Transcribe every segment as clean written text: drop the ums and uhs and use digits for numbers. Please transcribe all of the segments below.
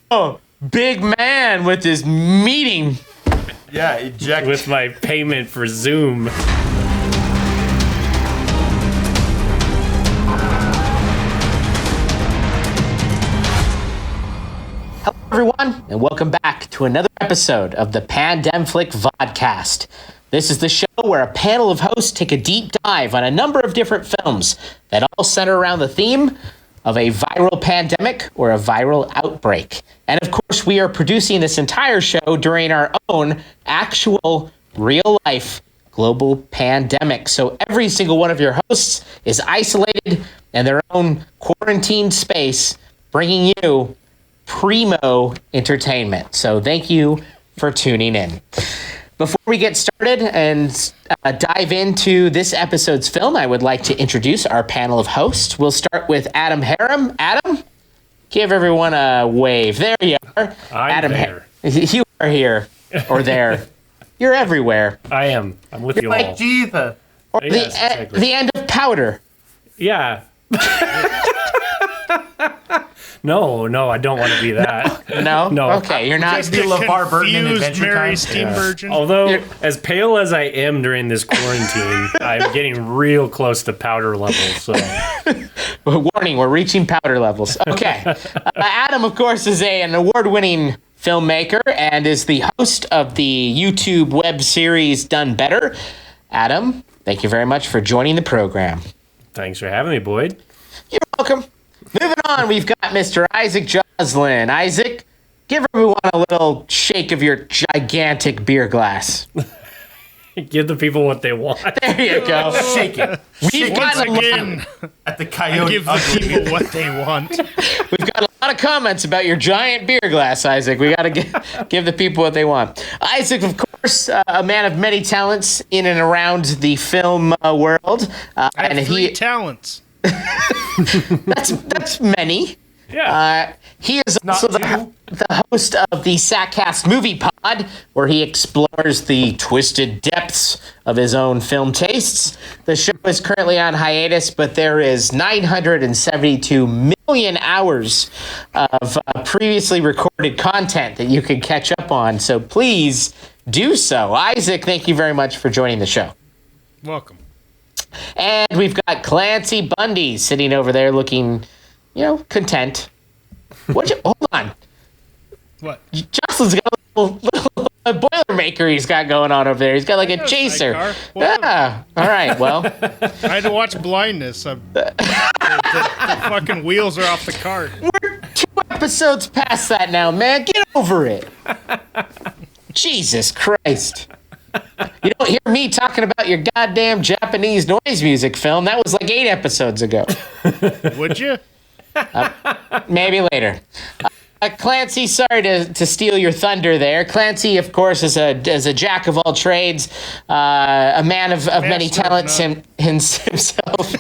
Oh, big man with his meeting. Yeah, eject. With my payment for Zoom. Hello, everyone, and welcome back to another episode of the PandemFlick Vodcast. This is the show where a panel of hosts take a deep dive on a number of different films that all center around the theme of a viral pandemic or a viral outbreak. And of course, we are producing this entire show during our own actual real-life global pandemic. So every single one of your hosts is isolated in their own quarantined space, bringing you primo entertainment. So thank you for tuning in. Before we get started and dive into this episode's film, I would like to introduce our panel of hosts. We'll start with Adam Harum. Adam, give everyone a wave. There you are. I'm there. You are here or there. You're everywhere. I am. I'm with you Like all. Jesus. Or Yes, exactly. the end of Powder. Yeah. No, I don't want to be that. No? No. Okay, you're not. Just be LeVar Burton in Confused Adventure Mary Time. Steenburgen. Although, as pale as I am during this quarantine, I'm getting real close to powder levels. So, Warning, we're reaching powder levels. Okay. Adam, of course, is an award-winning filmmaker and is the host of the YouTube web series Done Better. Adam, thank you very much for joining the program. thanks for having me, Boyd. You're welcome. Moving on, we've got Mr. Isaac Joslin. Isaac, give everyone a little shake of your gigantic beer glass. Give the people what they want. There you go. Shake it. We've Once got, again, At the Coyote give the Ugly. people what they want. we've got a lot of comments about your giant beer glass, Isaac. We got to give the people what they want. Isaac, of course, a man of many talents in and around the film world. I have And three talents. that's many. Yeah. He is also the host of the SacCast Movie Pod, where he explores the twisted depths of his own film tastes. The show is currently on hiatus, but there is 972 million hours of previously recorded content that you can catch up on, so please do so. Isaac, thank you very much for joining the show. Welcome. And we've got Clancy Bundy sitting over there looking, content. Hold on. What? Jocelyn's got a little Boilermaker he's got going on over there. He's got like a chaser. Yeah. All right. Well, I had to watch Blindness. The fucking wheels are off the cart. we're 2 episodes past that now, man. Get over it. Jesus Christ. You don't hear me talking about your goddamn Japanese noise music film. That was like 8 episodes ago. Would you? Maybe later. Clancy, sorry to steal your thunder there. Clancy, of course, is a jack of all trades, a man of many Master of talents none. himself.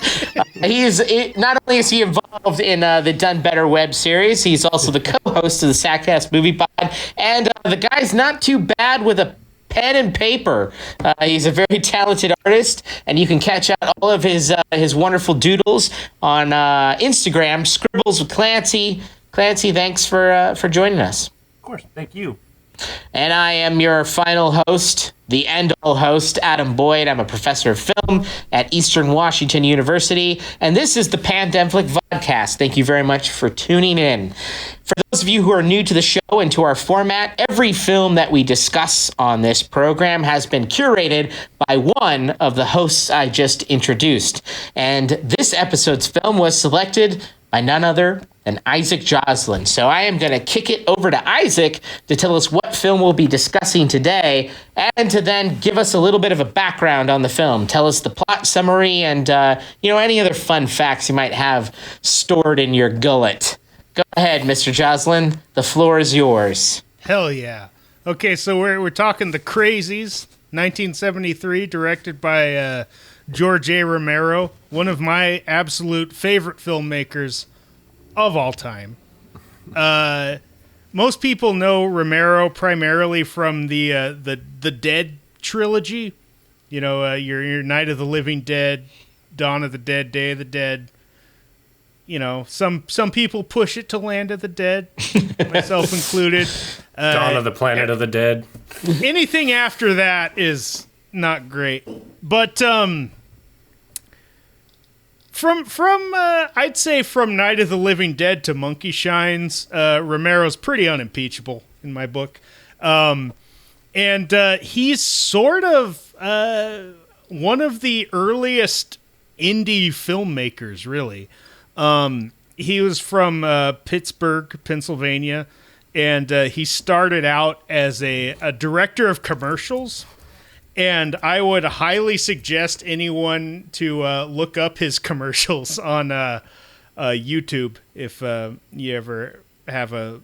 Not only is he involved in the Done Better web series, he's also the co-host of the SacCast Movie Pod, and the guy's not too bad with a pen and paper. He's a very talented artist, and you can catch out all of his wonderful doodles on Instagram, Scribbles of Clancy. Clancy, thanks for joining us. Of course. Thank you. And I am your final host, the end-all host, Adam Boyd. I'm a professor of film at Eastern Washington University, and this is the PandemFlick Vodcast. Thank you very much for tuning in. For those of you who are new to the show and to our format, every film that we discuss on this program has been curated by one of the hosts I just introduced. And this episode's film was selected by none other than Isaac Joslin. So I am going to kick it over to Isaac to tell us what film we'll be discussing today, and to then give us a little bit of a background on the film. Tell us the plot summary and, any other fun facts you might have stored in your gullet. Go ahead, Mr. Joslin. The floor is yours. Hell yeah. Okay, so we're talking The Crazies, 1973, directed by George A. Romero, one of my absolute favorite filmmakers of all time. Most people know Romero primarily from the Dead trilogy. Your Night of the Living Dead, Dawn of the Dead, Day of the Dead. some people push it to Land of the Dead, myself included. Dawn of the Planet of the Dead. Anything after that is not great. But from I'd say from Night of the Living Dead to Monkey Shines, Romero's pretty unimpeachable in my book. And he's sort of one of the earliest indie filmmakers, really. He was from Pittsburgh, Pennsylvania, and he started out as a director of commercials. And I would highly suggest anyone to look up his commercials on YouTube if you ever have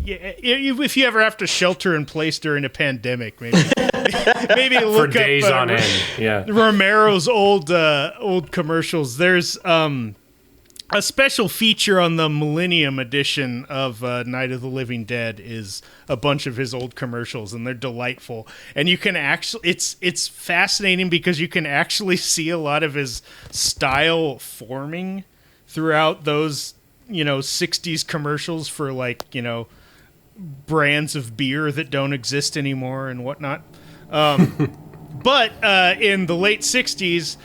if you ever have to shelter in place during a pandemic, maybe look For days up on end. Yeah. Romero's old commercials. There's a special feature on the Millennium edition of Night of the Living Dead is a bunch of his old commercials, and they're delightful. And you can actually, it's fascinating because you can actually see a lot of his style forming throughout those, 60s commercials for brands of beer that don't exist anymore and whatnot. But in the late 60s,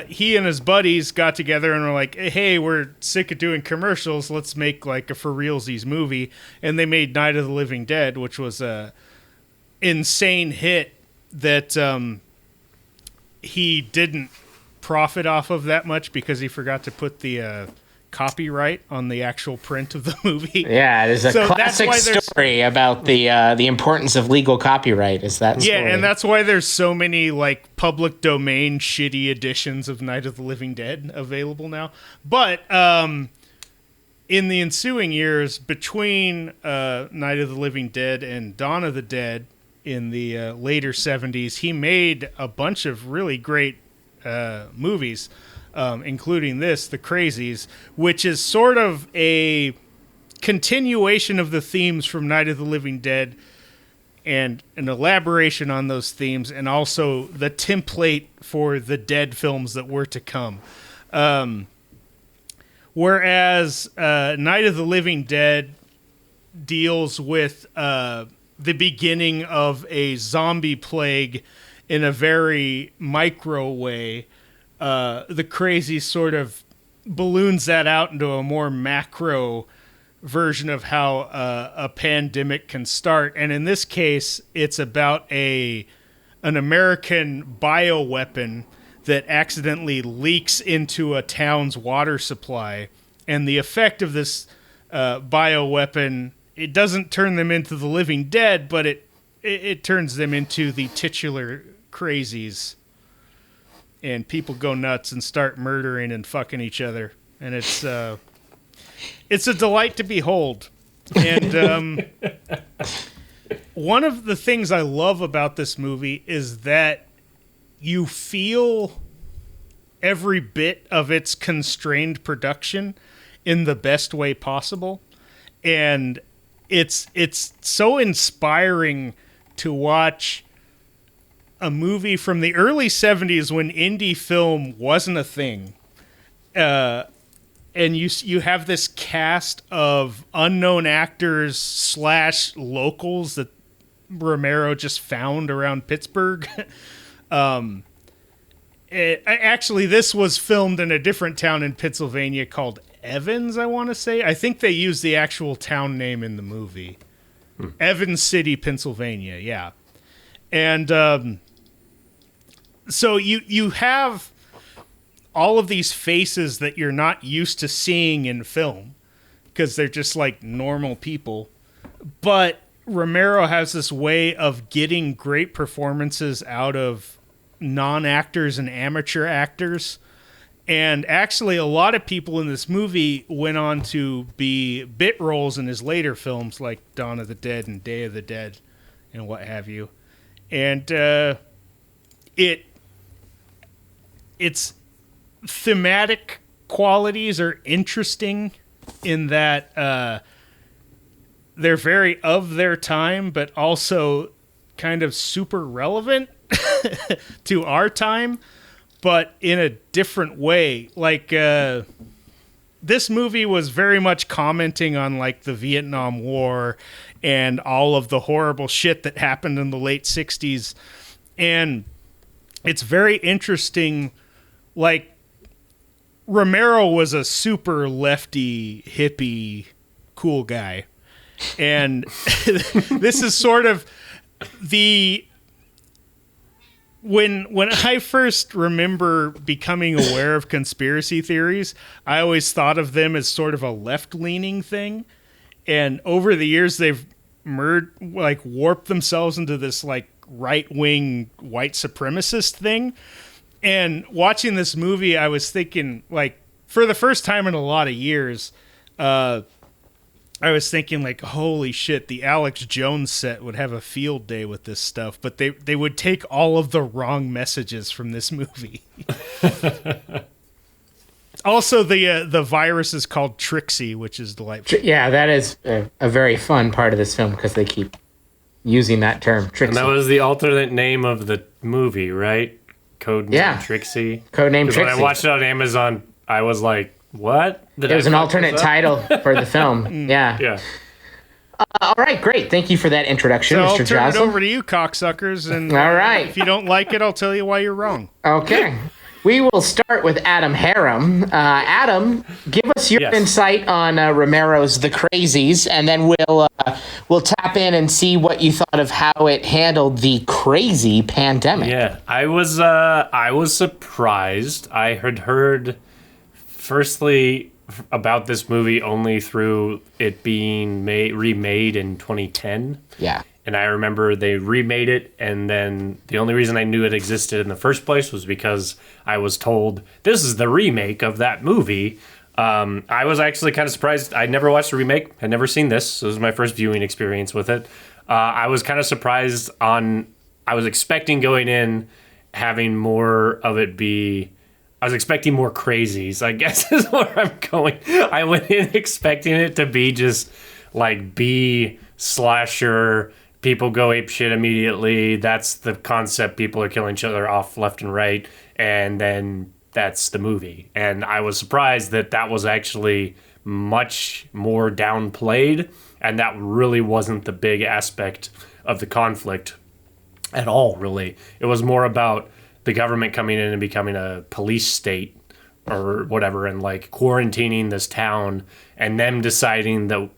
he and his buddies got together and were like, hey, we're sick of doing commercials. Let's make a for realsies movie. And they made Night of the Living Dead, which was a insane hit that he didn't profit off of that much because he forgot to put the copyright on the actual print of the movie. Yeah, there's a classic story about the importance of legal copyright. Is that story. Yeah, and that's why there's so many public domain shitty editions of Night of the Living Dead available now. But in the ensuing years between Night of the Living Dead and Dawn of the Dead in the later 70s, he made a bunch of really great movies. Including this, The Crazies, which is sort of a continuation of the themes from Night of the Living Dead and an elaboration on those themes, and also the template for the Dead films that were to come. Whereas Night of the Living Dead deals with the beginning of a zombie plague in a very micro way. The Crazies sort of balloons that out into a more macro version of how a pandemic can start. And in this case, it's about an American bioweapon that accidentally leaks into a town's water supply. And the effect of this bioweapon, it doesn't turn them into the living dead, but it turns them into the titular Crazies. And people go nuts and start murdering and fucking each other, and it's a delight to behold. And one of the things I love about this movie is that you feel every bit of its constrained production in the best way possible, and it's so inspiring to watch a movie from the early 70s when indie film wasn't a thing. And you have this cast of unknown actors / locals that Romero just found around Pittsburgh. Actually, this was filmed in a different town in Pennsylvania called Evans, I want to say. I think they used the actual town name in the movie. Evans City, Pennsylvania, yeah. And so you have all of these faces that you're not used to seeing in film because they're just normal people. But Romero has this way of getting great performances out of non-actors and amateur actors. And actually, a lot of people in this movie went on to be bit roles in his later films like Dawn of the Dead and Day of the Dead and what have you. And its thematic qualities are interesting in that they're very of their time, but also kind of super relevant to our time. but in a different way. Like, this movie was very much commenting on like the Vietnam War and all of the horrible shit that happened in the late 60s. And it's very interesting. Like, Romero was a super lefty, hippie, cool guy. And this is sort of when I first remember becoming aware of conspiracy theories, I always thought of them as sort of a left-leaning thing. And over the years, they've warped themselves into this like right-wing white supremacist thing. And watching this movie, I was thinking, like, for the first time in a lot of years, I was thinking, like, holy shit, the Alex Jones set would have a field day with this stuff, but they would take all of the wrong messages from this movie. Also, the virus is called Trixie, which is delightful. Yeah, that is a very fun part of this film because they keep using that term, Trixie. And that was the alternate name of the movie, right? Codename Trixie. Codename Trixie. When I watched it on Amazon, I was like, what? It was an alternate title for the film. Yeah. Yeah. All right, great. Thank you for that introduction, So Mr. I'll turn Joslin. it over to you, cocksuckers. And All right. if you don't like it, I'll tell you why you're wrong. Okay. We will start with Adam Harum. Adam, give us your insight on Romero's The Crazies, and then we'll tap in and see what you thought of how it handled the crazy pandemic. Yeah, I was surprised. I had heard, firstly, about this movie only through it being remade in 2010. Yeah. And I remember they remade it, and then the only reason I knew it existed in the first place was because I was told, this is the remake of that movie. I was actually kind of surprised. I'd never watched the remake. I'd never seen this. So this was my first viewing experience with it. I was kind of surprised I was expecting going in, having more of it be... I was expecting more Crazies, I guess is where I'm going. I went in expecting it to be just like B slasher... People go ape shit immediately. That's the concept. People are killing each other off left and right. And then that's the movie. And I was surprised that that was actually much more downplayed. And that really wasn't the big aspect of the conflict at all, really. It was more about the government coming in and becoming a police state or whatever and like quarantining this town and them deciding that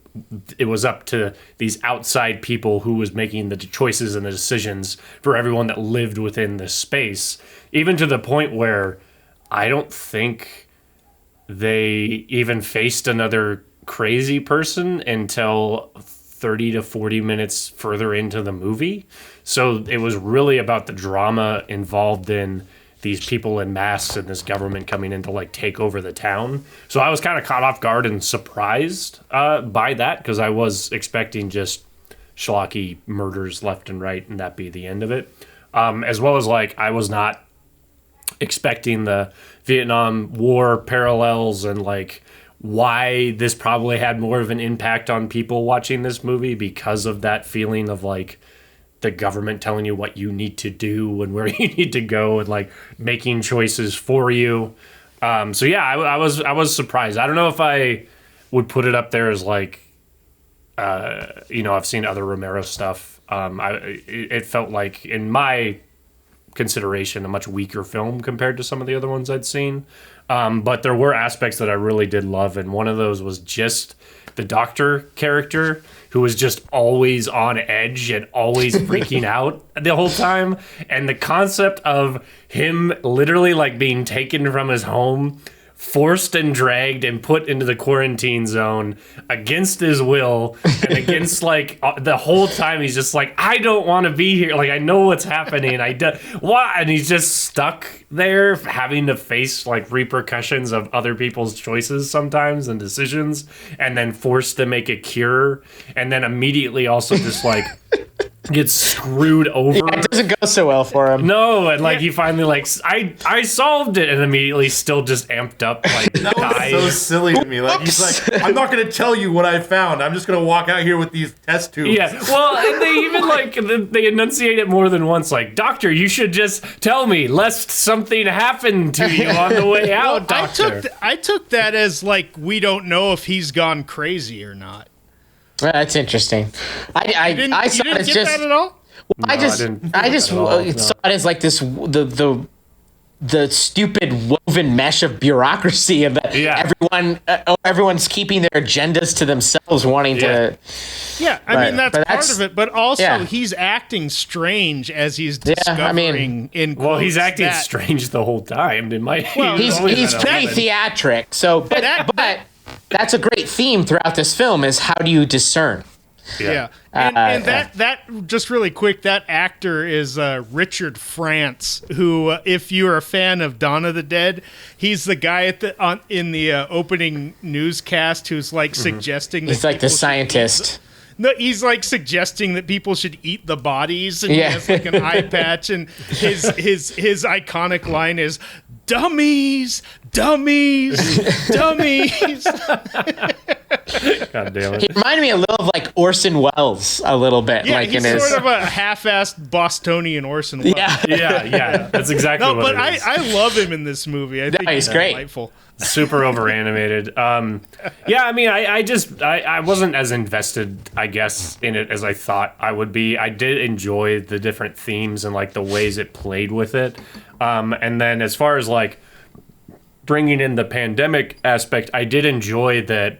it was up to these outside people who was making the choices and the decisions for everyone that lived within this space, even to the point where I don't think they even faced another crazy person until 30 to 40 minutes further into the movie. So it was really about the drama involved in these people in masks and this government coming in to like take over the town. So I was kind of caught off guard and surprised by that because I was expecting just schlocky murders left and right and that be the end of it. As well as like I was not expecting the Vietnam War parallels and like why this probably had more of an impact on people watching this movie because of that feeling of like the government telling you what you need to do and where you need to go and like making choices for you. So yeah, I was surprised. I don't know if I would put it up there as like, I've seen other Romero stuff. It felt like in my consideration, a much weaker film compared to some of the other ones I'd seen. But there were aspects that I really did love. And one of those was just the doctor character who was just always on edge and always freaking out the whole time. And the concept of him literally like being taken from his home, forced and dragged and put into the quarantine zone against his will and against like the whole time he's just like, I don't want to be here. Like I know what's happening. Why? And he's just stuck there having to face like repercussions of other people's choices sometimes and decisions and then forced to make a cure. And then immediately also just like gets screwed over. Yeah, it doesn't go so well for him. No, and like he finally like I solved it, and immediately still just amped up like That was so silly to me. Like he's like, I'm not gonna tell you what I found. I'm just gonna walk out here with these test tubes. Yeah, well, and they even like they enunciate it more than once. Like, doctor, you should just tell me lest something happen to you on the way out, doctor. I took that as like we don't know if he's gone crazy or not. Well, that's interesting. I saw You it didn't as get just. that at all? Well, I just at all, no. saw it as like this the stupid woven mesh of bureaucracy of that Yeah. everyone's keeping their agendas to themselves, wanting to. Yeah, I mean that's part of it, but also yeah. he's acting strange as he's discovering. I mean, in Well, he's quotes acting that- strange the whole time. It might. Well, He's pretty theatric. So, but that's a great theme throughout this film is how do you discern? Yeah, and that just really quick, that actor is Richard France, who, if you're a fan of Dawn of the Dead, he's the guy in the opening newscast who's like suggesting that He's like the people should scientist. No, he's like suggesting that people should eat the bodies, and Yeah. he has like an eye patch, and his iconic line is "dummies, dummies, dummies." God damn He it. reminded me a little of like Orson Welles a little bit, Yeah, like he's in his. sort of a half-assed Bostonian Orson Welles. Yeah. Yeah, that's exactly No, what but it is. I love him in this movie. I think he's great. delightful. Super over animated. Yeah, I mean, I wasn't as invested, I guess, in it as I thought I would be. I did enjoy the different themes and like the ways it played with it. And then as far as like bringing in the pandemic aspect, I did enjoy that.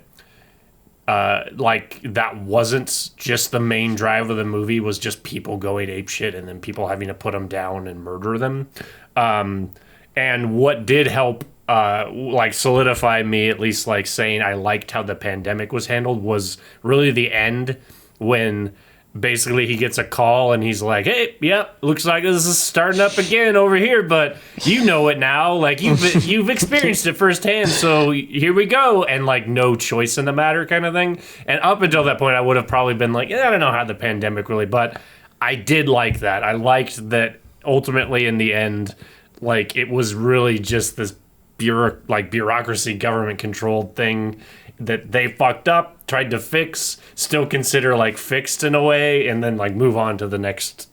Like that wasn't just the main drive of the movie, was just people going apeshit and then people having to put them down and murder them. And what did help like solidify me, at least like saying I liked how the pandemic was handled, was really the end when basically he gets a call and he's like, hey, yep, looks like this is starting up again over here, but you know it now, like you've experienced it firsthand, so here we go, and like no choice in the matter kind of thing. And up until that point I would have probably been like, I don't know how the pandemic really, but I did like that. I liked that ultimately in the end, like it was really just this bureaucracy, government controlled thing that they fucked up, tried to fix, still consider like fixed in a way, and then like move on to the next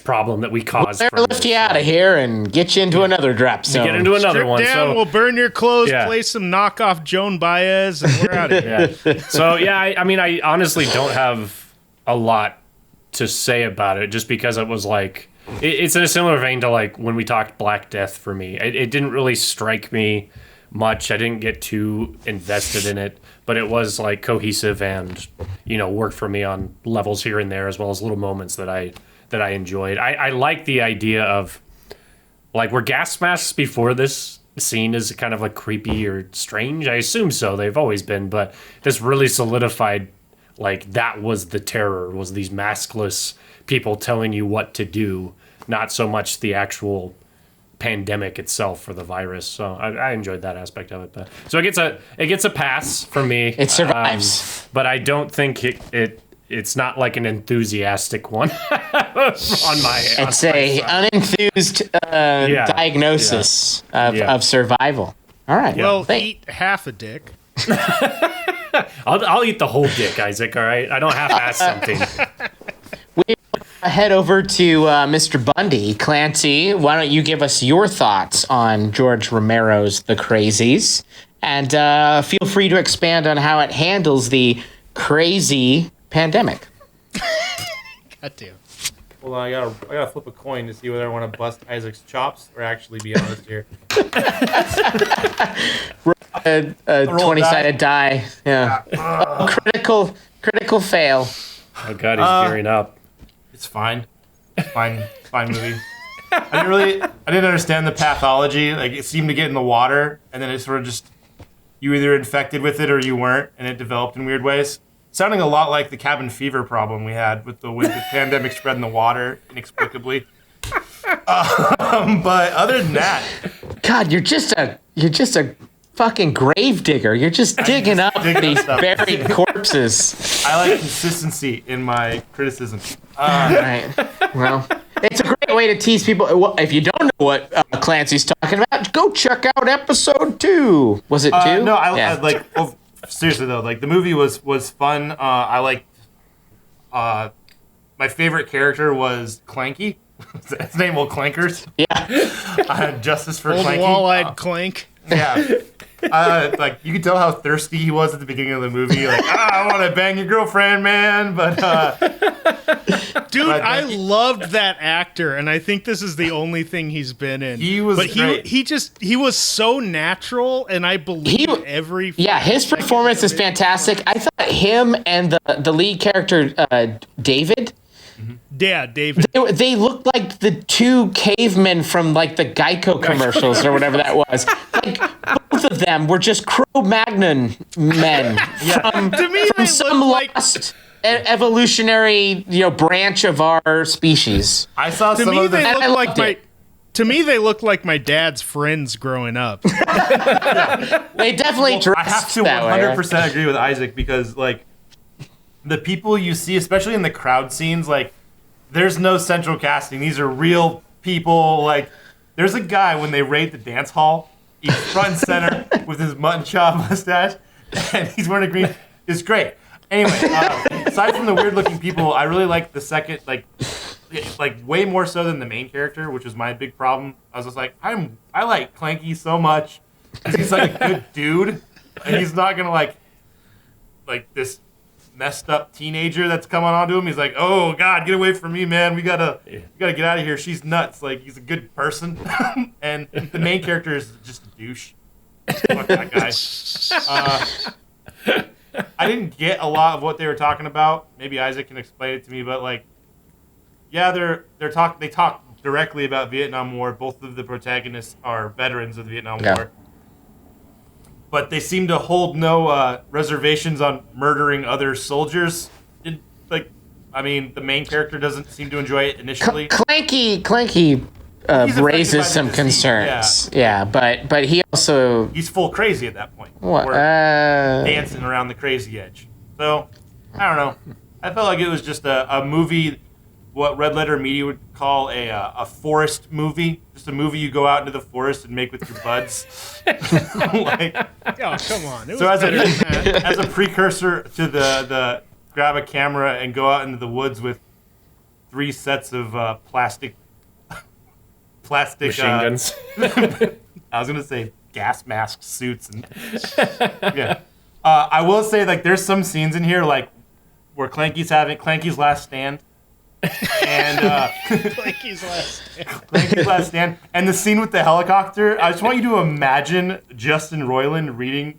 problem that we caused. We'll lift you out of here and get you into another drop zone. Get into another Strip one. down, So we'll burn your clothes, Yeah. play some knockoff Joan Baez, and we're out of here. yeah. So yeah, I mean, I honestly don't have a lot to say about it, just because it was like it's in a similar vein to like when we talked Black Death for me. It didn't really strike me much. I didn't get too invested in it, but it was like cohesive and worked for me on levels here and there, as well as little moments that I enjoyed. I like the idea of like, were gas masks before this seen as kind of like creepy or strange? I assume so. They've always been, but this really solidified like that was the terror, was these maskless people telling you what to do, not so much the actual pandemic itself for the virus. So I enjoyed that aspect of it. But so it gets a pass for me. It survives. But I don't think it's not like an enthusiastic one on my end. It's a unenthused diagnosis of survival. All right. Well, eat half a dick. I'll eat the whole dick, Isaac. All right, I don't half-ass something. We head over to Mr. Bundy. Clancy, why don't you give us your thoughts on George Romero's The Crazies, and feel free to expand on how it handles the crazy pandemic. God damn. Hold on, I gotta flip a coin to see whether I want to bust Isaac's chops or actually be honest here. A 20-sided die. Yeah. Critical fail. Oh God, he's gearing up. It's fine. Fine movie. I didn't understand the pathology. Like, it seemed to get in the water, and then it sort of just, you either infected with it or you weren't, and it developed in weird ways. Sounding a lot like the cabin fever problem we had with the pandemic spread in the water inexplicably. But other than that, God, you're just a fucking grave digger. You're just digging up these stuff. buried corpses. I like consistency in my criticism. Right. Well, it's a great way to tease people. If you don't know what Clancy's talking about, go check out episode 2. Was it 2? No, I like. Well, seriously though, like the movie was fun. I liked. My favorite character was Clanky. His name was Clankers. Yeah. I had justice for Old Clanky. wall-eyed Clank. Yeah. Like you could tell how thirsty he was at the beginning of the movie. Like, I want to bang your girlfriend, man. But dude, I loved that actor, and I think this is the only thing he's been in. He was great. He was so natural, and I believe every. Yeah, his performance is fantastic. I thought him and the lead character, David. Yeah, David. They looked like the 2 cavemen from like the Geico commercials or whatever that was. Like both of them were just Cro-Magnon men from some lost evolutionary branch of our species. I saw To some me, of the. they I look liked like it. To me, they look like my dad's friends growing up. They definitely I dressed have to that way. 100% agree with Isaac because like the people you see, especially in the crowd scenes, like there's no central casting. These are real people. Like there's a guy when they raid the dance hall, he's front and center with his mutton chop mustache, and he's wearing a green. It's great. Anyway, aside from the weird looking people, I really like the second like way more so than the main character, which was my big problem. I was just like, I like Clanky so much because he's like a good dude, and he's not gonna like this messed up teenager that's coming onto him. He's like, oh God, get away from me, man. We gotta get out of here. She's nuts. Like he's a good person, and the main character is just a douche. Fuck that guy. I didn't get a lot of what they were talking about. Maybe Isaac can explain it to me, but like, yeah, they talk directly about Vietnam War. Both of the protagonists are veterans of the Vietnam War. But they seem to hold no reservations on murdering other soldiers. The main character doesn't seem to enjoy it initially. Clanky raises some concerns. Yeah, but he also He's full crazy at that point. what? Or dancing around the crazy edge. So, I don't know. I felt like it was just a movie, what Red Letter Media would call a forest movie. Just a movie you go out into the forest and make with your buds. Oh, come on. It was So as better than that. as a precursor to the grab a camera and go out into the woods with 3 sets of plastic Machine guns. I was gonna say gas mask suits and yeah. I will say like there's some scenes in here like where Clanky's having Clanky's last stand. And Clanky's last. Clanky's last stand, and the scene with the helicopter. I just want you to imagine Justin Roiland reading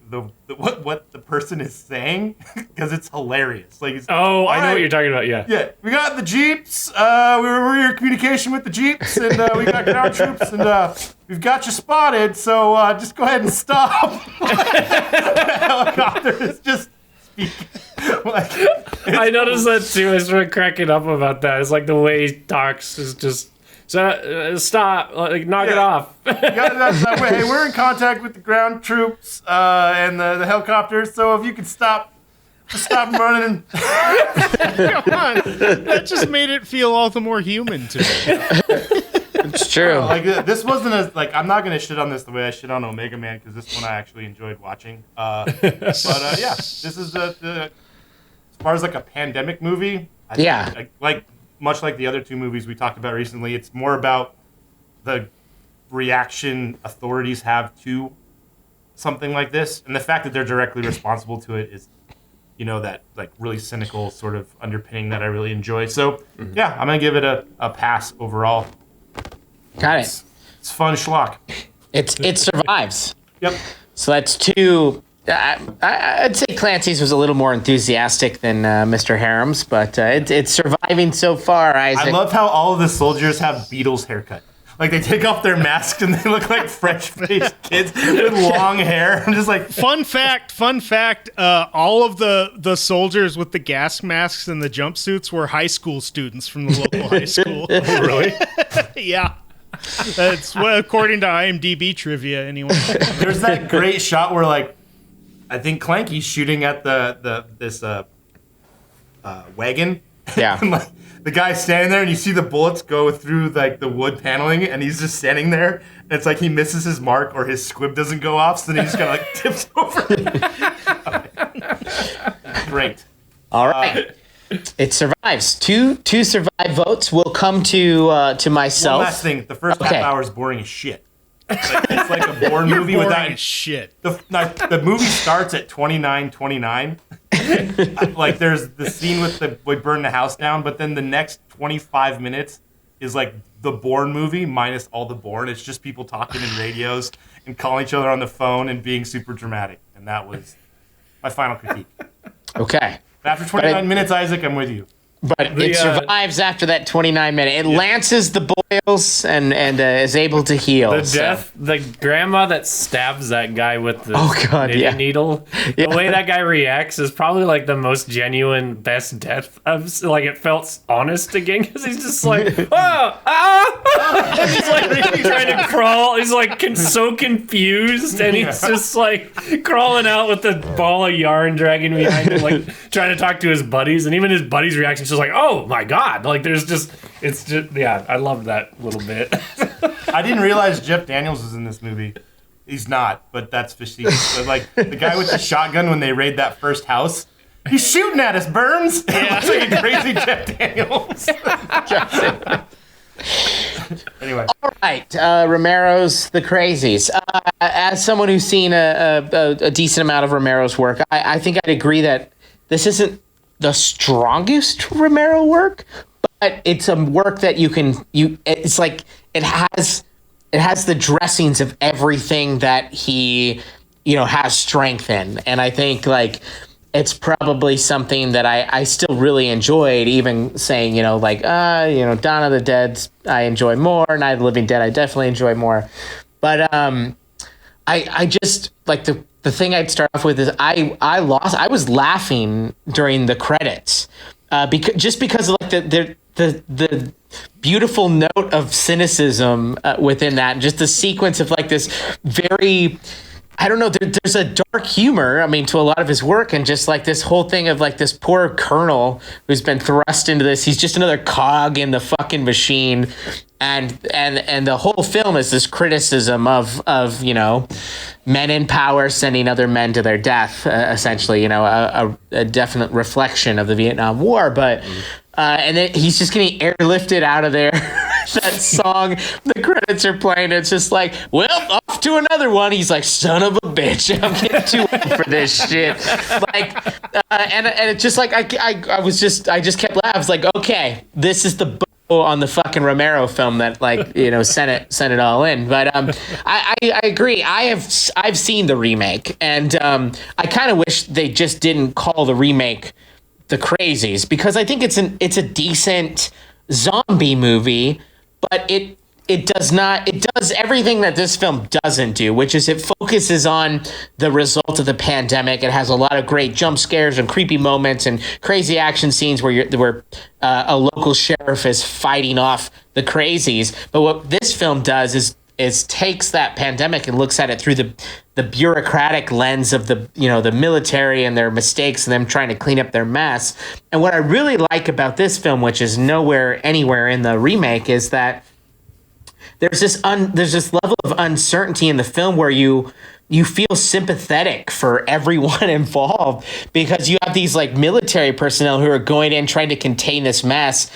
what the person is saying because it's hilarious. Like, I know right, what you're talking about. Yeah. Yeah, we got the jeeps. We're in communication with the jeeps, and we got ground troops, and we've got you spotted. So just go ahead and stop. The helicopter is just speaking. Like, I noticed that too. I started cracking up about that. It's like the way he talks is just stop, like knock it off. Hey, we're in contact with the ground troops and the helicopters. So if you could stop running. Come on. That just made it feel all the more human to me. It's true. Like this wasn't as like I'm not gonna shit on this the way I shit on Omega Man because this one I actually enjoyed watching. But yeah, this is as far as like a pandemic movie. I think, like much like the other 2 movies we talked about recently, it's more about the reaction authorities have to something like this, and the fact that they're directly responsible to it is, that like really cynical sort of underpinning that I really enjoy. So yeah, I'm gonna give it a pass overall. Got it. It's fun schlock. It survives. Yep. So that's 2. I'd say Clancy's was a little more enthusiastic than Mr. Harum's, but it's surviving so far, Isaac. I love how all of the soldiers have Beatles haircut. Like they take off their masks and they look like French-faced kids with long hair. I'm just like, Fun fact, all of the soldiers with the gas masks and the jumpsuits were high school students from the local high school. Really? Yeah. That's according to IMDb trivia, anyway. There's that great shot where, like, I think Clanky's shooting at this wagon. Yeah. And, like, the guy's standing there, and you see the bullets go through, like, the wood paneling, and he's just standing there. And it's like he misses his mark, or his squib doesn't go off, so then he just kind of, like, tips over. Great. All right. It survives. Two survive votes will come to myself. One last thing. The first half hour is boring as shit. It's like a boring movie Boring without as shit. The movie starts at 29:29. Like, there's the scene with we burn the house down, but then the next 25 minutes is like the Bourne movie minus all the Bourne. It's just people talking in radios and calling each other on the phone and being super dramatic. And that was my final critique. Okay. After 29 minutes, Isaac, I'm with you. But it survives after that 29 minute. It lances the boils and is able to heal. The grandma that stabs that guy with the knitting needle. The way that guy reacts is probably like the most genuine, best death. Like, it felt honest again because he's just like, he's like trying to crawl. He's like so confused, and he's just like crawling out with the ball of yarn dragging behind him, like trying to talk to his buddies, and even his buddies' reaction is just like, oh my god, like I loved that little bit. I didn't realize Jeff Daniels was in this movie. He's not, but that's facetious. But like the guy with the shotgun when they raid that first house, he's shooting at us, Burns. Yeah, like a crazy Jeff Daniels. Anyway, all right, Romero's The Crazies. As someone who's seen a decent amount of Romero's work, I think I'd agree that this isn't the strongest Romero work, but it's a work that it's like it has the dressings of everything that he has strength in, and I think like it's probably something that I still really enjoyed, even saying Dawn of the Dead I enjoy more, Night of the Living Dead I definitely enjoy more, but I just like the thing I'd start off with is I was laughing during the credits because of like the beautiful note of cynicism within that, and just the sequence of like this very, I don't know, there's a dark humor, I mean, to a lot of his work, and just like this whole thing of like this poor colonel who's been thrust into this, he's just another cog in the fucking machine, and the whole film is this criticism of men in power sending other men to their death, essentially, a definite reflection of the Vietnam War, but and then he's just getting airlifted out of there. That song, the credits are playing, it's just like, well, off to another one. He's like, son of a bitch, I'm getting too old for this shit. Like, and it's just like, I just kept laughing. I was like, okay, this is the bow on the fucking Romero film that sent it all in. But I agree. I've seen the remake, and I kind of wish they just didn't call the remake The Crazies, because I think it's a decent zombie movie, but it does everything that this film doesn't do, which is it focuses on the result of the pandemic. It has a lot of great jump scares and creepy moments and crazy action scenes where a local sheriff is fighting off the crazies. But what this film does is takes that pandemic and looks at it through the bureaucratic lens of the military and their mistakes and them trying to clean up their mess. And what I really like about this film, which is nowhere anywhere in the remake, is that there's this level of uncertainty in the film where you feel sympathetic for everyone involved, because you have these like military personnel who are going in trying to contain this mess,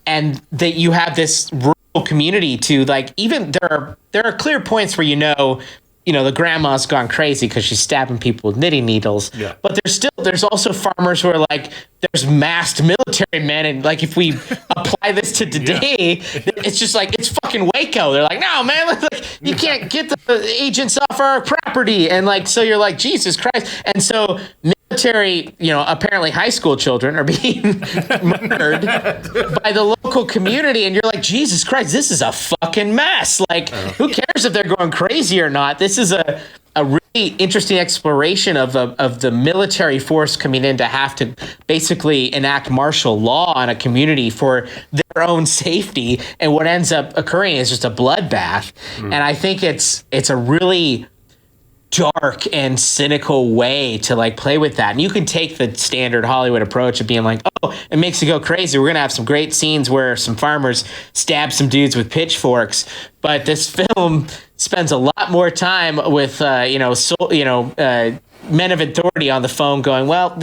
and that you have this rural community to like, even there are clear points where the grandma's gone crazy because she's stabbing people with knitting needles. Yeah. But there's also farmers who are like, there's masked military men, and like if we apply this to today, it's just like, it's fucking Waco. They're like, no man, like, you can't get the agents off our property, and like, so you're like, Jesus Christ. And so military, apparently high school children are being murdered by the local community, and you're like, Jesus Christ, this is a fucking mess. Like, who cares if they're going crazy or not? This is a really interesting exploration of the military force coming in to have to basically enact martial law on a community for their own safety, and what ends up occurring is just a bloodbath. And I think it's a really dark and cynical way to like play with that. And you can take the standard Hollywood approach of being like, oh, it makes you go crazy. We're gonna have some great scenes where some farmers stab some dudes with pitchforks. But this film spends a lot more time with men of authority on the phone going, well,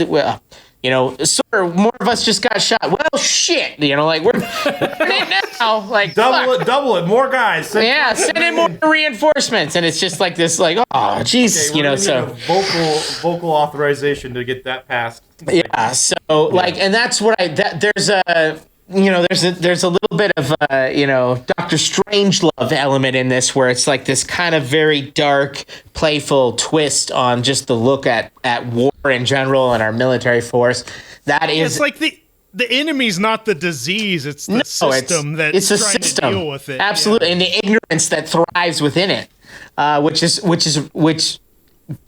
sir, more of us just got shot. Well, shit, like we're in it now. Like double it, more guys. Send in more reinforcements, and it's just like this, like, oh, jeez, so vocal authorization to get that passed. Yeah, so and that's what there's a. There's a little bit of Dr. Strangelove element in this, where it's like this kind of very dark, playful twist on just the look at war in general and our military force. That is, it's like the enemy's not the disease; it's the system that's trying to deal with it. Absolutely, and the ignorance that thrives within it, which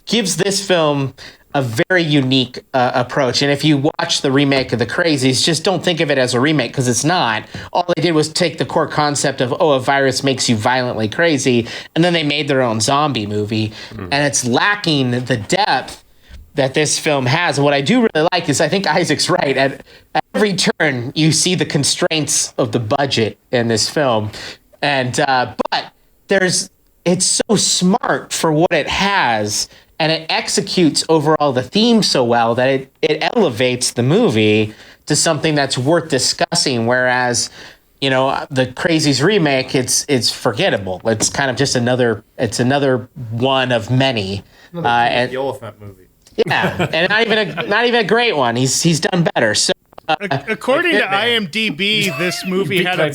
gives this film a very unique approach. And if you watch the remake of the Crazies, just don't think of it as a remake, because it's not. All they did was take the core concept of, a virus makes you violently crazy, and then they made their own zombie movie. And it's lacking the depth that this film has. And what I do really like is, I think Isaac's right. At every turn, you see the constraints of the budget in this film. And but it's so smart for what it has, and it executes overall the theme so well that it elevates the movie to something that's worth discussing. Whereas, the Crazies remake, it's forgettable. It's kind of just another one of many. The Oliphant movie. Yeah, and not even a great one. He's done better. So, according to IMDb, this movie had a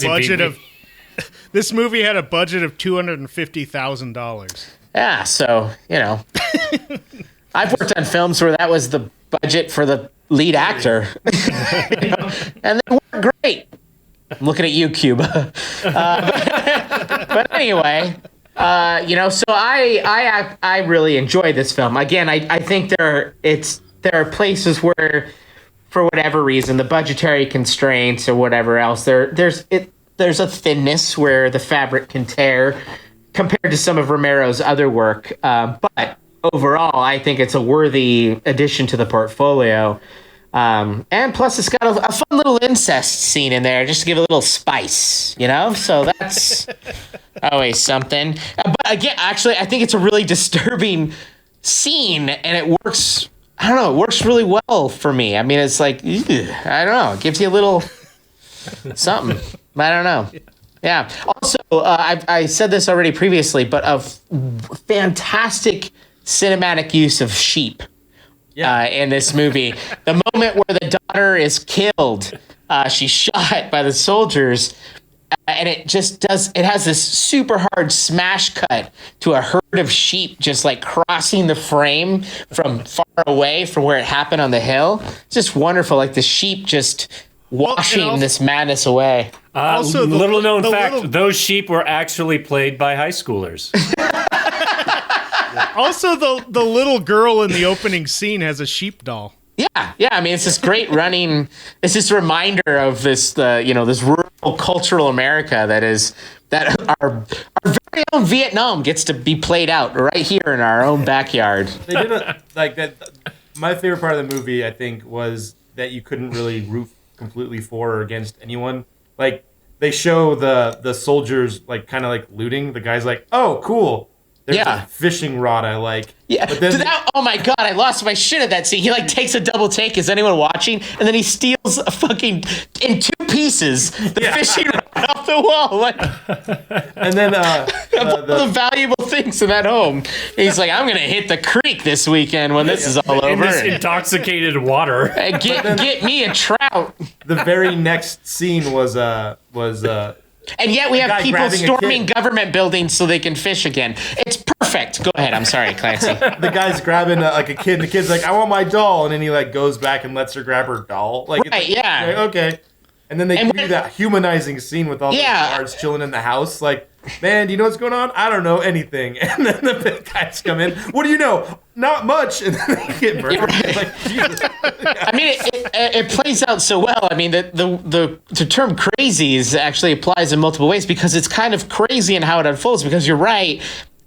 budget of $250,000. Yeah, so, I've worked on films where that was the budget for the lead actor. And they weren't great. I'm looking at you, Cuba. But anyway, so I really enjoy this film. Again, I think there are places where, for whatever reason, the budgetary constraints or whatever else, there's a thinness where the fabric can tear compared to some of Romero's other work. But overall, I think it's a worthy addition to the portfolio. And plus, it's got a fun little incest scene in there just to give a little spice, So that's always something. But again, actually, I think it's a really disturbing scene, and it works. I don't know. It works really well for me. I mean, it's like, I don't know. It gives you a little something. I don't know. Yeah. Also, I said this already previously, but a fantastic cinematic use of sheep in this movie. The moment where the daughter is killed, she's shot by the soldiers, and it has this super hard smash cut to a herd of sheep just like crossing the frame from far away from where it happened on the hill. It's just wonderful. Like the sheep just washing this madness away. Also, little known fact, those sheep were actually played by high schoolers. Also, the little girl in the opening scene has a sheep doll. Yeah. I mean, it's this great running. It's this reminder of this, this rural cultural America that our very own Vietnam gets to be played out right here in our own backyard. They did that. My favorite part of the movie, I think, was that you couldn't really root completely for or against anyone. Like, they show the soldiers kind of looting. The guy's like, "Oh, cool. There's a fishing rod I like." Yeah. But then, oh my god, I lost my shit at that scene. He takes a double take. Is anyone watching? And then he steals a fucking in two pieces the fishing rod off the wall. And then the valuable things in that home. He's like, I'm gonna hit the creek this weekend when this is all over. In this intoxicated water. Get me a trout. The very next scene was and yet we have people storming government buildings so they can fish again. It's perfect. Go ahead. I'm sorry, Clancy. The guy's grabbing a kid, and the kid's like, "I want my doll," and then he goes back and lets her grab her doll. Okay. And then they do that humanizing scene with all those guards chilling in the house. Like, man, do you know what's going on? I don't know anything. And then the big guys come in. What do you know? Not much. And then they get murdered. Right. Like, Jesus. I mean, it plays out so well. I mean, the term crazies actually applies in multiple ways because it's kind of crazy in how it unfolds. Because you're right.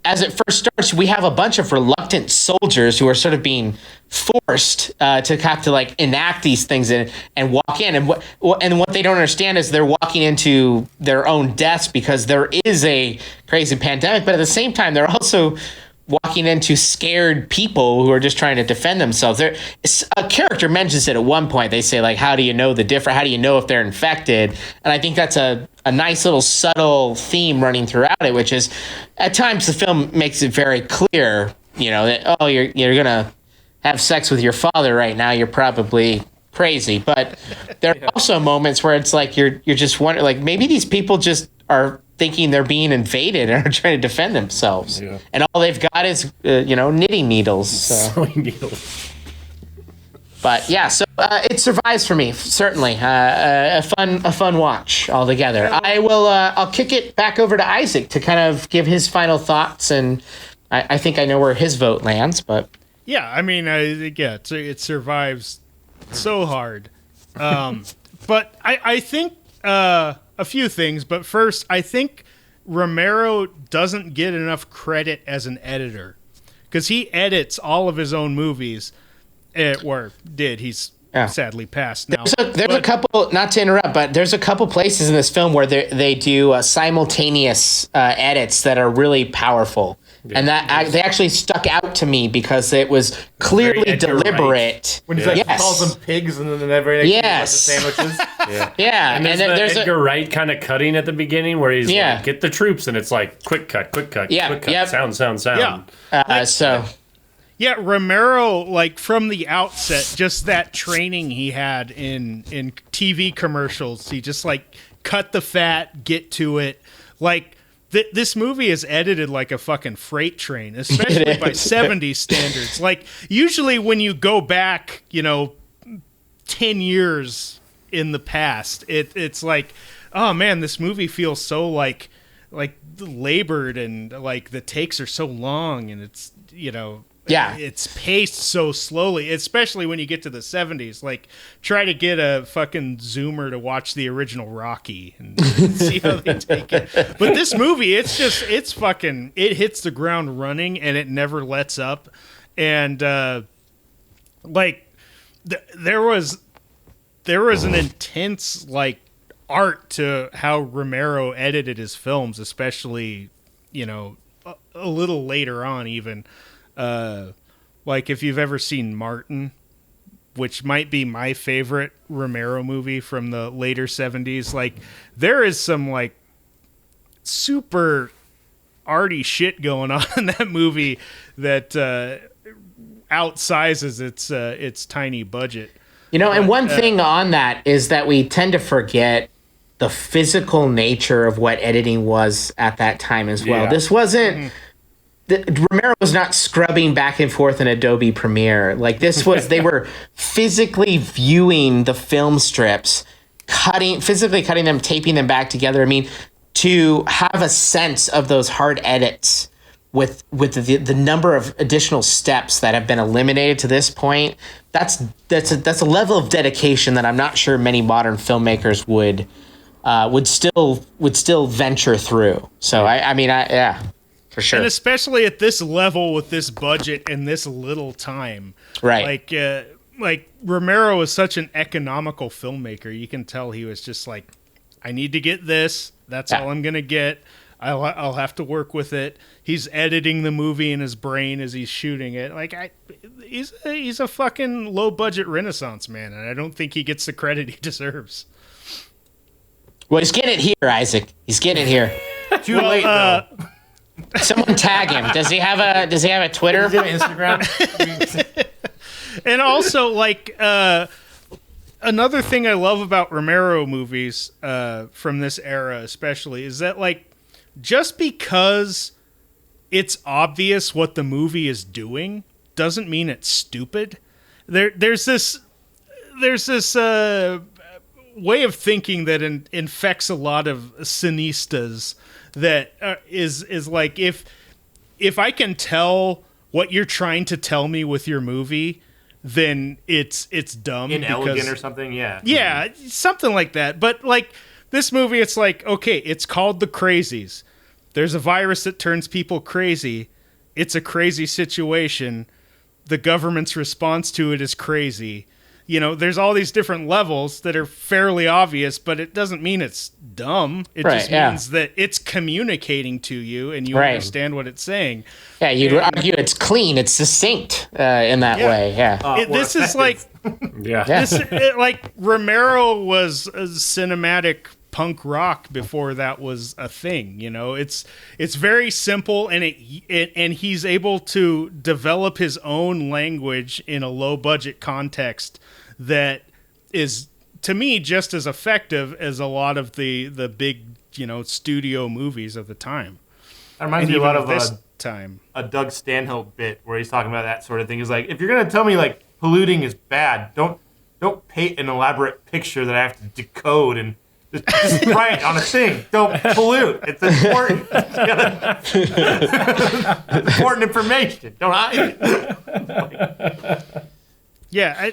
As it first starts, we have a bunch of reluctant soldiers who are sort of being forced to have to like enact these things and walk in. And what they don't understand is they're walking into their own deaths because there is a crazy pandemic. But at the same time, they're also walking into scared people who are just trying to defend themselves. A character mentions it at one point. They say, like, how do you know the difference? How do you know if they're infected? And I think that's a nice little subtle theme running throughout it, which is at times the film makes it very clear, you know, that, oh, you're going to have sex with your father right now. You're probably crazy. But there are also moments where it's like you're just wondering, like, maybe these people just are thinking they're being invaded and are trying to defend themselves. Yeah. And all they've got is, knitting needles. Sewing needles. But yeah, so it survives for me, certainly. A fun watch altogether. I'll kick it back over to Isaac to kind of give his final thoughts, and I think I know where his vote lands, but... Yeah, I mean, it survives so hard. But I think... a few things, but first, I think Romero doesn't get enough credit as an editor because he edits all of his own movies. He's sadly passed now. There's a couple, not to interrupt, but there's a couple places in this film where they do simultaneous edits that are really powerful. Yeah. And they actually stuck out to me because it was clearly deliberate. When he's like, he calls them pigs and then every next the sandwiches. Yeah. And there's Edgar Wright kind of cutting at the beginning where he's like, get the troops, and it's like, quick cut, quick cut, sound. Yeah. Romero, like, from the outset, just that training he had in TV commercials, he just, like, cut the fat, get to it. Like, this movie is edited like a fucking freight train, especially by 70s standards. Like, usually when you go back, 10 years in the past, it's like, oh man, this movie feels so like labored, and like the takes are so long, and it's, it's paced so slowly, especially when you get to the 70s. Like, try to get a fucking Zoomer to watch the original Rocky and see how they take it. But this movie, it hits the ground running, and it never lets up. And there was an intense, like, art to how Romero edited his films, especially, a little later on even. Like, if you've ever seen Martin, which might be my favorite Romero movie from the later 70s, like, there is some, like, super arty shit going on in that movie that outsizes its tiny budget. And one thing on that is that we tend to forget the physical nature of what editing was at that time as well. Yeah. This wasn't... Mm-hmm. Romero was not scrubbing back and forth in Adobe Premiere. Like, this was, they were physically viewing the film strips, physically cutting them, taping them back together. I mean, to have a sense of those hard edits with the number of additional steps that have been eliminated to this point, that's a level of dedication that I'm not sure many modern filmmakers would still venture through. So yeah. For sure. And especially at this level with this budget and this little time. Right. Like Romero is such an economical filmmaker. You can tell he was just like, I need to get this. That's all I'm going to get. I'll have to work with it. He's editing the movie in his brain as he's shooting it. Like, he's a fucking low budget Renaissance man, and I don't think he gets the credit he deserves. Well, he's getting it here, Isaac. He's getting it here. Too late though. Someone tag him. Does he have a Twitter? Does he have Instagram? And also, like, another thing I love about Romero movies from this era especially is that, like, just because it's obvious what the movie is doing doesn't mean it's stupid. There's this way of thinking that infects a lot of cineastas. That is like if I can tell what you're trying to tell me with your movie, then it's dumb, inelegant or something. Yeah, something like that. But like this movie, it's like, okay, it's called the Crazies. There's a virus that turns people crazy. It's a crazy situation. The government's response to it is crazy. You know, there's all these different levels that are fairly obvious, but it doesn't mean it's dumb. It just means that it's communicating to you and you understand what it's saying. Yeah, you'd argue it's clean, it's succinct in that way. Yeah. This is like, like Romero was a cinematic punk rock before that was a thing. You know, it's very simple, and and he's able to develop his own language in a low budget context that is, to me, just as effective as a lot of the big, you know, studio movies of the time. That reminds me a lot of this time. A Doug Stanhope bit where he's talking about that sort of thing. He's like, if you're gonna tell me like polluting is bad, don't paint an elaborate picture that I have to decode and just write on a thing. Don't pollute. It's important. It's important information. Don't hide it. Yeah,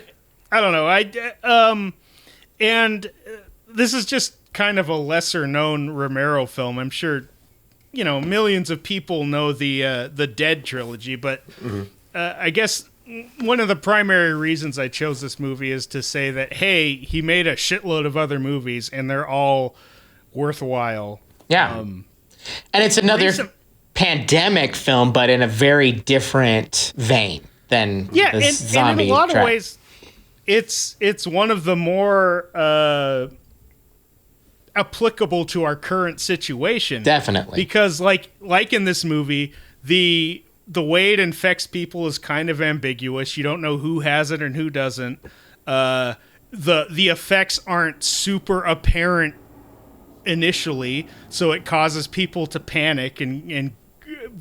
I don't know. And this is just kind of a lesser known Romero film. I'm sure, you know, millions of people know the Dead trilogy, but I guess one of the primary reasons I chose this movie is to say that, hey, he made a shitload of other movies and they're all worthwhile. Yeah. And it's another pandemic film, but in a very different vein than the zombie and in a lot track. of ways, it's one of the more applicable to our current situation. Definitely. Because like in this movie, the way it infects people is kind of ambiguous. You don't know who has it and who doesn't. The effects aren't super apparent initially, so it causes people to panic and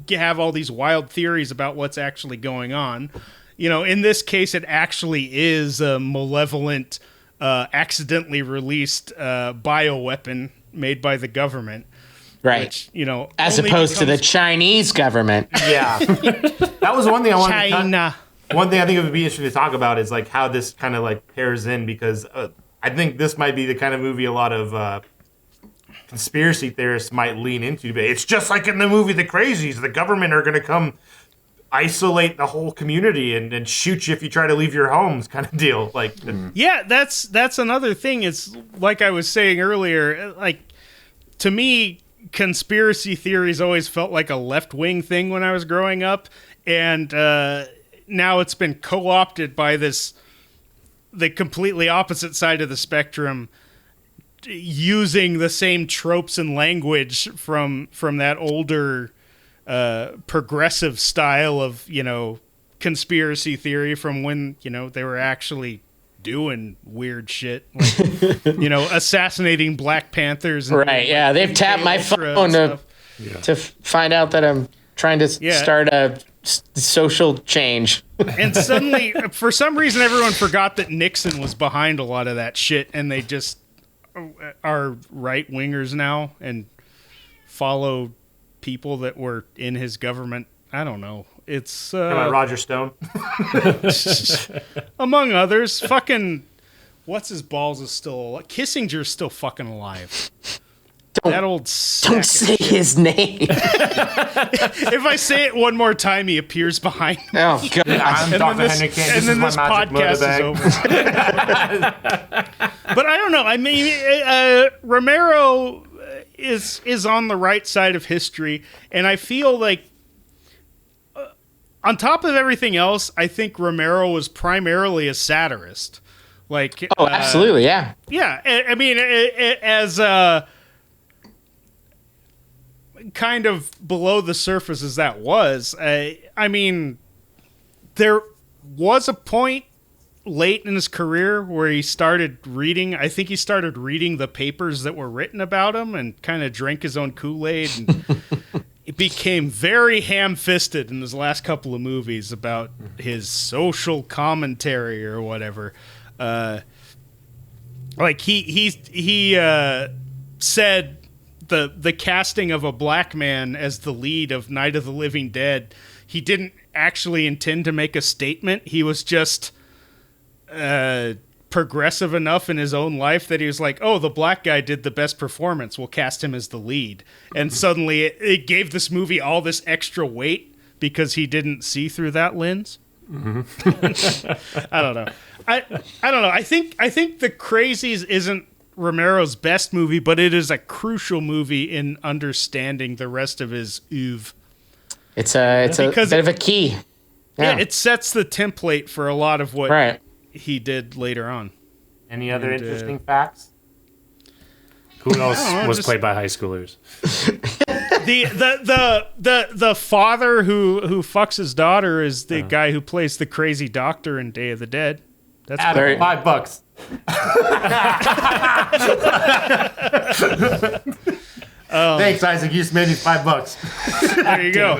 have all these wild theories about what's actually going on. You know, in this case, it actually is a malevolent, accidentally released bioweapon made by the government. Right. Which, you know, as opposed to the Chinese government. Yeah. That was one thing I wanted China. One thing I think it would be interesting to talk about is like how this kind of like pairs in, because I think this might be the kind of movie a lot of conspiracy theorists might lean into. But it's just like in the movie The Crazies. The government are going to come isolate the whole community and shoot you if you try to leave your homes, kind of deal. Like, yeah, that's another thing. It's like I was saying earlier, like, to me, conspiracy theories always felt like a left-wing thing when I was growing up, and now it's been co-opted by the completely opposite side of the spectrum, using the same tropes and language from that older progressive style of, you know, conspiracy theory from when, you know, they were actually doing weird shit, like, you know, assassinating Black Panthers. And right, yeah. They've tapped my phone to find out that I'm trying to start a social change. And suddenly, for some reason, everyone forgot that Nixon was behind a lot of that shit, and they just are right-wingers now and follow people that were in his government. I don't know. It's about Roger Stone, among others. Fucking what's his balls is still alive. Kissinger's still fucking alive. That old don't say his name. If I say it one more time, he appears behind me. Oh god! I'm Dr. Henry Kane. This is my magic motor bag. But I don't know. I mean, Romero is on the right side of history, and I feel like, on top of everything else, I think Romero was primarily a satirist. Like, oh, absolutely, yeah. Yeah, I mean, as kind of below the surface as that was, I mean, there was a point late in his career where he started reading. I think he started reading the papers that were written about him and kind of drank his own Kool-Aid. And it became very ham-fisted in his last couple of movies about his social commentary or whatever. like he said the casting of a black man as the lead of Night of the Living Dead, he didn't actually intend to make a statement. He was just progressive enough in his own life that he was like, oh, the black guy did the best performance, we'll cast him as the lead. And suddenly it gave this movie all this extra weight because he didn't see through that lens. Mm-hmm. I don't know. I don't know. I think The Crazies isn't Romero's best movie, but it is a crucial movie in understanding the rest of his oeuvre. It's a bit of a key. Yeah, it sets the template for a lot of what he did later on. Any other interesting facts? Who else was played by high schoolers? The father who fucks his daughter is the guy who plays the crazy doctor in Day of the Dead. That's Adam, $5. Thanks, Isaac. You just made me $5. There you go.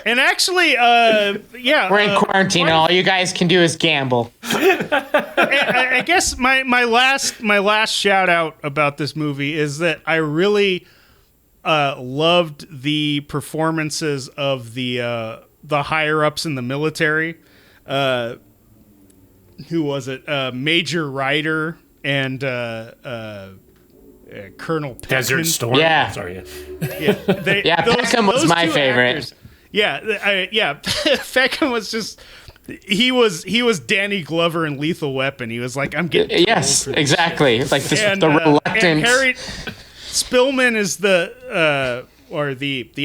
And actually, we're in quarantine, and all you guys can do is gamble. I guess my last shout out about this movie is that I really loved the performances of the higher ups in the military. Who was it? Major Ryder and Colonel Peckman. Desert Storm. Yeah. Sorry. Yeah, Peckham was my favorite. Actors, Peckham was just. He was Danny Glover in Lethal Weapon. He was like, I'm getting yes, exactly. Like the reluctant. And Harry Spillman is the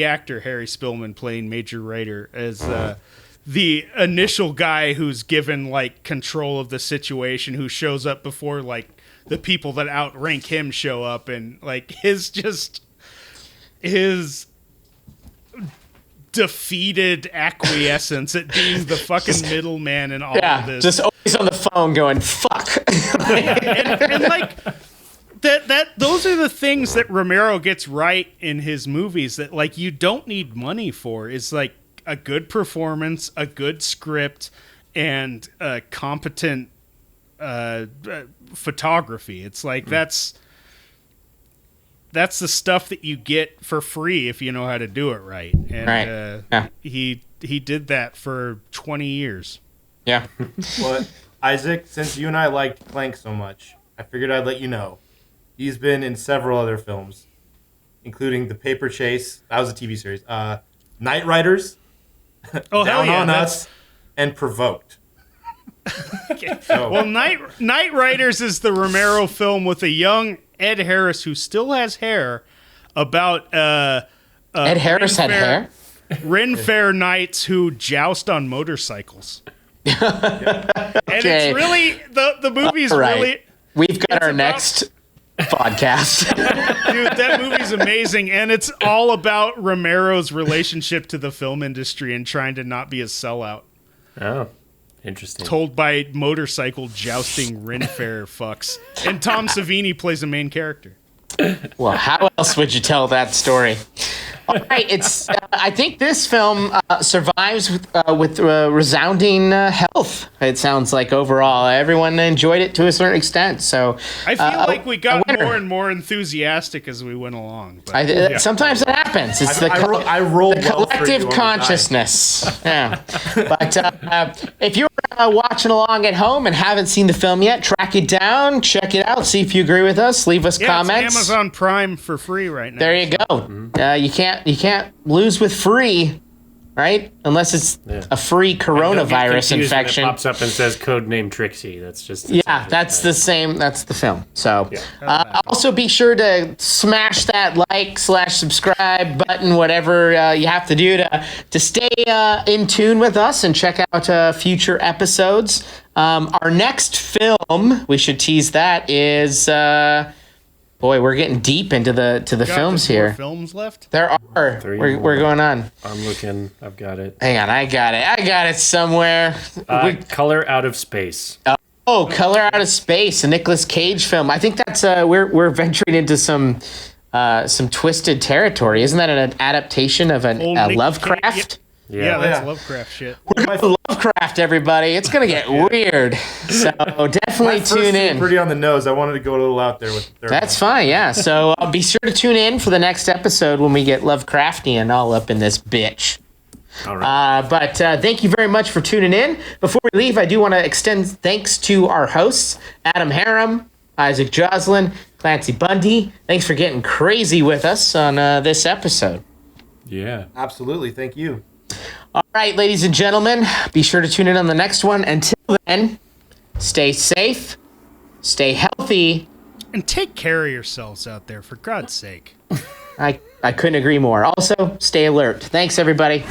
actor Harry Spillman playing Major Ryder as the initial guy who's given like control of the situation, who shows up before like the people that outrank him show up, and like his defeated acquiescence at being the fucking middleman and all of this. Just always on the phone going, fuck. and like that those are the things that Romero gets right in his movies that like you don't need money for. It's like a good performance, a good script, and competent photography. It's like that's the stuff that you get for free if you know how to do it right. And he did that for 20 years. Yeah. Well, Isaac, since you and I liked Clank so much, I figured I'd let you know. He's been in several other films, including The Paper Chase. That was a TV series. Night Riders. Down on Us, and Provoked. Okay. Well, Night Riders is the Romero film with a young Ed Harris who still has hair about Ed Harris had hair? Ren Fair knights who joust on motorcycles. And it's really the movie's really. We've got our next podcast. Dude, that movie's amazing, and it's all about Romero's relationship to the film industry and trying to not be a sellout. Oh, interesting. Told by motorcycle jousting Ren Fair fucks. And Tom Savini plays the main character. Well, how else would you tell that story? All right, it's. I think this film survives with resounding health. It sounds like overall everyone enjoyed it to a certain extent. So I feel like we got more and more enthusitic as we went along. But, sometimes it happens. It's the collective consciousness. Yeah. But if you're watching along at home and haven't seen the film yet, track it down, check it out, see if you agree with us, leave us comments. It's Amazon Prime for free right now. There you go. Mm-hmm. You can't lose with free, right? Unless it's a free coronavirus infection. When it pops up and says codename Trixie. That's just that's the same. That's the film. So also be sure to smash that like/subscribe button, whatever you have to do to stay in tune with us and check out future episodes. Our next film, we should tease that, is. Boy, we're getting deep into the films here. Films left? There are. We're going on. I'm looking. I've got it. Hang on, I got it somewhere. Color Out of Space. Color Out of Space, a Nicolas Cage film. I think that's we're venturing into some twisted territory. Isn't that an adaptation of a Lovecraft? Yeah, that's Yeah. Lovecraft shit. We're going Lovecraft, everybody. It's going to get weird. So definitely tune in. Pretty on the nose. I wanted to go a little out there with the third That's one. fine, yeah. So be sure to tune in for the next episode when we get Lovecraftian all up in this bitch. All right. But thank you very much for tuning in. Before we leave, I do want to extend thanks to our hosts, Adam Harum, Isaac Joslin, Clancy Bundy. Thanks for getting crazy with us on this episode. Yeah. Absolutely. Thank you. All right, ladies and gentlemen, be sure to tune in on the next one. Until then, stay safe, stay healthy. And take care of yourselves out there, for God's sake. I couldn't agree more. Also, stay alert. Thanks, everybody.